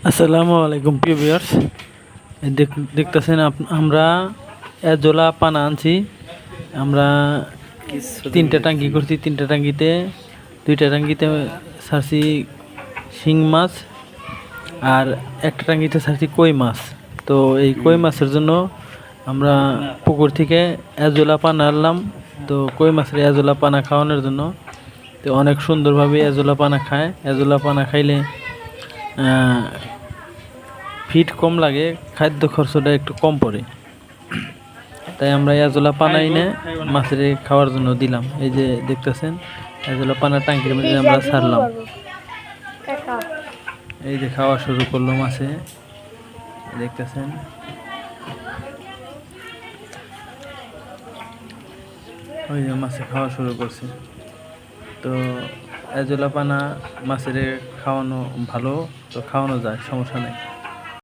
আসসালামু আলাইকুম প্রিয় ভিউয়ার্স। দেখতেছেন আমরা এজোলা পানা আনছি। আমরা তিনটা টাঙ্কি করছি। তিনটা টাঙ্কিতে দুইটা টাঙ্কিতে ছাড়ছি শিং মাছ আর একটা টাঙ্কিতে ছাড়ছি কই মাছ। তো এই কই মাছের জন্য আমরা পুকুর থেকে এজোলা পানা আনলাম। তো কই মাছের এজোলা পানা খাওয়ানোর জন্য তো অনেক সুন্দরভাবে এজোলা পানা খায়। এজোলা পানা খাইলে ফিট কম লাগে, খাদ্য খরচটা একটু কম পড়ে। তাই আমরা এজোলা পানা এনে মাছের খাওয়ার জন্য দিলাম। এই যে দেখতেছেন এজোলা পানা ট্যাঙ্কির মধ্যে আমরা ছাড়লাম। এই যে খাওয়া শুরু করলো মাছে, দেখতেছেন। ওই যে মাছে খাওয়া শুরু করছে। তো এজোলা পানা মাছের খাওয়ানো ভালো, তো খাওয়ানো যায়, সমস্যা নেই।